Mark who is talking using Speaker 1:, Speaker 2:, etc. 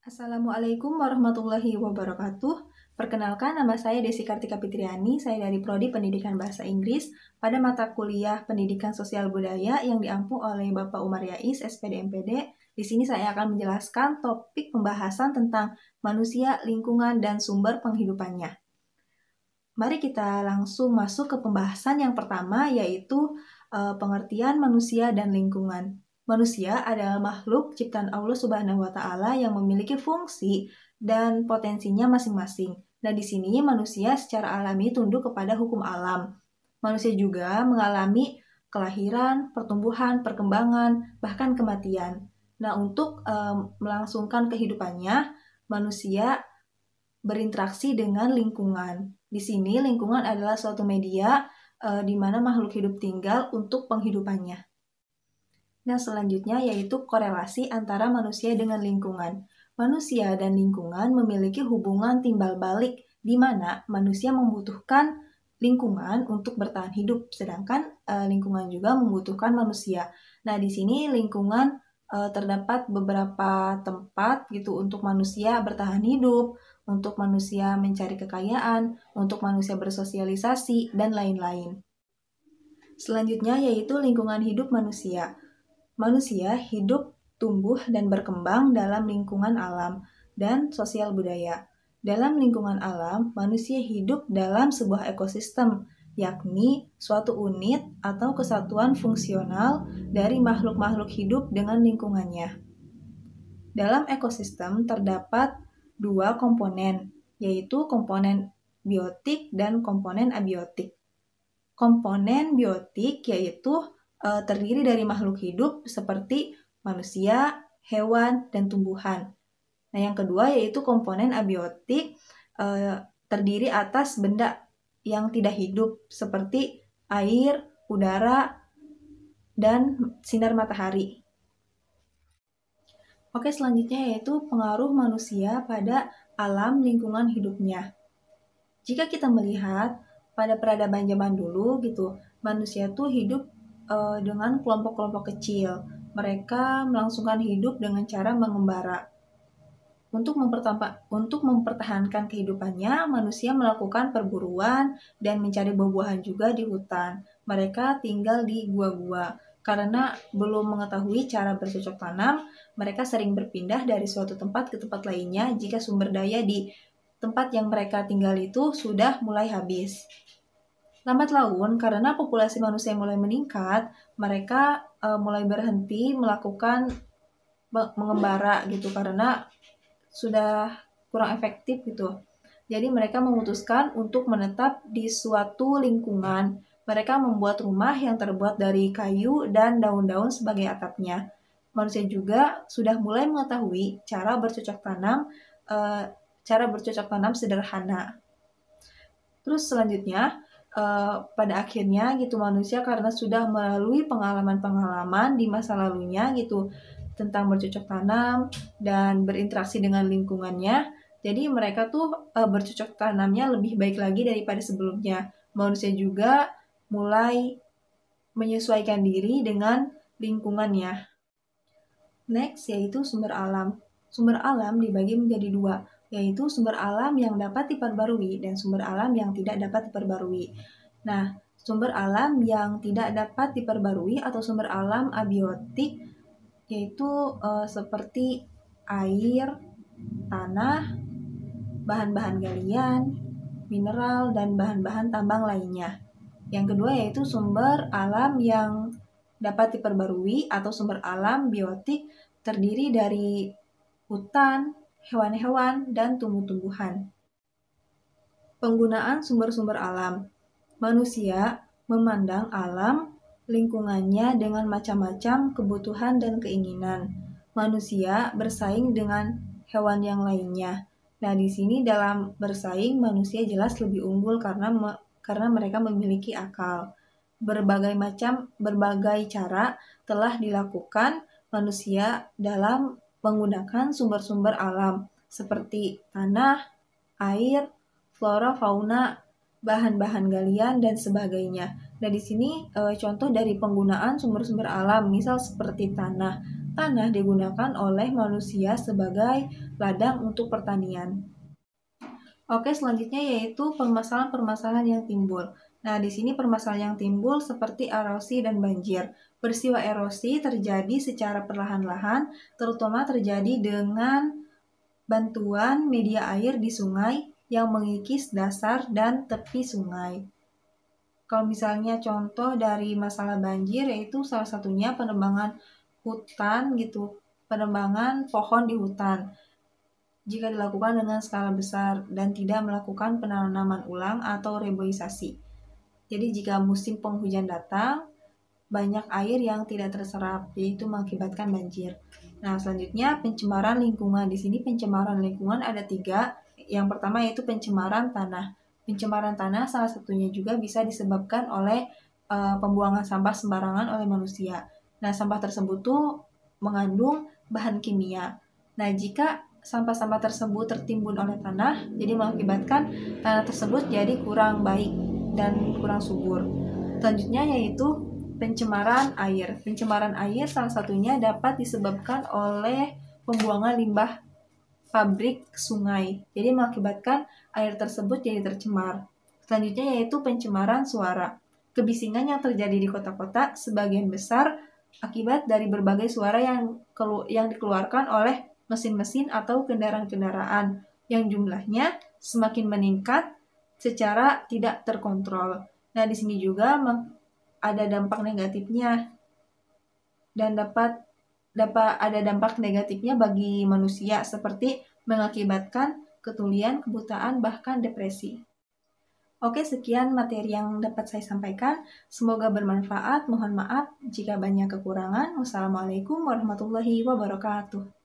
Speaker 1: Assalamualaikum warahmatullahi wabarakatuh. Perkenalkan, nama saya Desi Kartika Fitriani. Saya dari Prodi Pendidikan Bahasa Inggris pada mata kuliah Pendidikan Sosial Budaya yang diampu oleh Bapak Umar Yais, SPD MPD. Di sini saya akan menjelaskan topik pembahasan tentang manusia, lingkungan, dan sumber penghidupannya. Mari kita langsung masuk ke pembahasan yang pertama, yaitu pengertian manusia dan lingkungan. Manusia adalah makhluk ciptaan Allah Subhanahu wa Ta'ala yang memiliki fungsi dan potensinya masing-masing. Dan di sini manusia secara alami tunduk kepada hukum alam. Manusia juga mengalami kelahiran, pertumbuhan, perkembangan, bahkan kematian. Nah, untuk melangsungkan kehidupannya, manusia berinteraksi dengan lingkungan. Di sini lingkungan adalah suatu media di mana makhluk hidup tinggal untuk penghidupannya. Nah, selanjutnya yaitu korelasi antara manusia dengan lingkungan. Manusia dan lingkungan memiliki hubungan timbal balik, di mana manusia membutuhkan lingkungan untuk bertahan hidup, sedangkan lingkungan juga membutuhkan manusia. Nah, di sini lingkungan terdapat beberapa tempat gitu untuk manusia bertahan hidup, untuk manusia mencari kekayaan, untuk manusia bersosialisasi, dan lain-lain. Selanjutnya yaitu lingkungan hidup manusia. Manusia hidup, tumbuh, dan berkembang dalam lingkungan alam dan sosial budaya. Dalam lingkungan alam, manusia hidup dalam sebuah ekosistem, yakni suatu unit atau kesatuan fungsional dari makhluk-makhluk hidup dengan lingkungannya. Dalam ekosistem terdapat dua komponen, yaitu komponen biotik dan komponen abiotik. Komponen biotik yaitu terdiri dari makhluk hidup seperti manusia, hewan, dan tumbuhan. Nah, yang kedua yaitu komponen abiotik terdiri atas benda yang tidak hidup seperti air, udara, dan sinar matahari. Oke, selanjutnya yaitu pengaruh manusia pada alam lingkungan hidupnya. Jika kita melihat pada peradaban zaman dulu gitu, manusia tuh hidup dengan kelompok-kelompok kecil. Mereka melangsungkan hidup dengan cara mengembara. Untuk mempertahankan kehidupannya, manusia melakukan perburuan dan mencari buah-buahan juga di hutan. Mereka tinggal di gua-gua. Karena belum mengetahui cara bercocok tanam, mereka sering berpindah dari suatu tempat ke tempat lainnya jika sumber daya di tempat yang mereka tinggal itu sudah mulai habis. Lambat laun, karena populasi manusia mulai meningkat, mereka mulai berhenti melakukan mengembara gitu karena sudah kurang efektif gitu. Jadi mereka memutuskan untuk menetap di suatu lingkungan. Mereka membuat rumah yang terbuat dari kayu dan daun-daun sebagai atapnya. Manusia juga sudah mulai mengetahui cara bercocok tanam sederhana. Terus selanjutnya pada akhirnya gitu manusia karena sudah melalui pengalaman-pengalaman di masa lalunya gitu tentang bercocok tanam dan berinteraksi dengan lingkungannya, jadi mereka tuh bercocok tanamnya lebih baik lagi daripada sebelumnya. Manusia juga mulai menyesuaikan diri dengan lingkungannya. Next yaitu sumber alam. Sumber alam dibagi menjadi dua, yaitu sumber alam yang dapat diperbarui dan sumber alam yang tidak dapat diperbarui. Nah, sumber alam yang tidak dapat diperbarui atau sumber alam abiotik yaitu seperti air, tanah, bahan-bahan galian, mineral, dan bahan-bahan tambang lainnya. Yang kedua yaitu sumber alam yang dapat diperbarui atau sumber alam biotik terdiri dari hutan, hewan-hewan, dan tumbuh-tumbuhan. Penggunaan sumber-sumber alam. Manusia memandang alam lingkungannya dengan macam-macam kebutuhan dan keinginan. Manusia bersaing dengan hewan yang lainnya. Nah, di sini dalam bersaing manusia jelas lebih unggul karena mereka memiliki akal. Berbagai cara telah dilakukan manusia dalam menggunakan sumber-sumber alam seperti tanah, air, flora, fauna, bahan-bahan galian, dan sebagainya. Nah, di sini contoh dari penggunaan sumber-sumber alam, misal seperti tanah. tanah digunakan oleh manusia sebagai ladang untuk pertanian. Oke, selanjutnya yaitu permasalahan-permasalahan yang timbul. Nah, di sini permasalahan yang timbul seperti erosi dan banjir. Peristiwa erosi terjadi secara perlahan-lahan, terutama terjadi dengan bantuan media air di sungai yang mengikis dasar dan tepi sungai. Kalau misalnya contoh dari masalah banjir, yaitu salah satunya penebangan hutan gitu, penebangan pohon di hutan. Jika dilakukan dengan skala besar dan tidak melakukan penanaman ulang atau reboisasi. Jadi jika musim penghujan datang, banyak air yang tidak terserap, yaitu mengakibatkan banjir. Nah, selanjutnya pencemaran lingkungan. Di sini pencemaran lingkungan ada 3. Yang pertama yaitu pencemaran tanah. Pencemaran tanah salah satunya juga bisa disebabkan oleh pembuangan sampah sembarangan oleh manusia. Nah, sampah tersebut tuh mengandung bahan kimia. Nah, jika sampah-sampah tersebut tertimbun oleh tanah, jadi mengakibatkan tanah tersebut jadi kurang baik dan kurang subur. Selanjutnya yaitu pencemaran air. Pencemaran air salah satunya dapat disebabkan oleh pembuangan limbah pabrik sungai. Jadi mengakibatkan air tersebut jadi tercemar. Selanjutnya yaitu pencemaran suara. Kebisingan yang terjadi di kota-kota sebagian besar akibat dari berbagai suara yang dikeluarkan oleh mesin-mesin atau kendaraan-kendaraan yang jumlahnya semakin meningkat secara tidak terkontrol. Nah, di sini juga ada dampak negatifnya dan dapat ada dampak negatifnya bagi manusia seperti mengakibatkan ketulian, kebutaan, bahkan depresi. Oke, sekian materi yang dapat saya sampaikan. Semoga bermanfaat. Mohon maaf jika banyak kekurangan. Wassalamualaikum warahmatullahi wabarakatuh.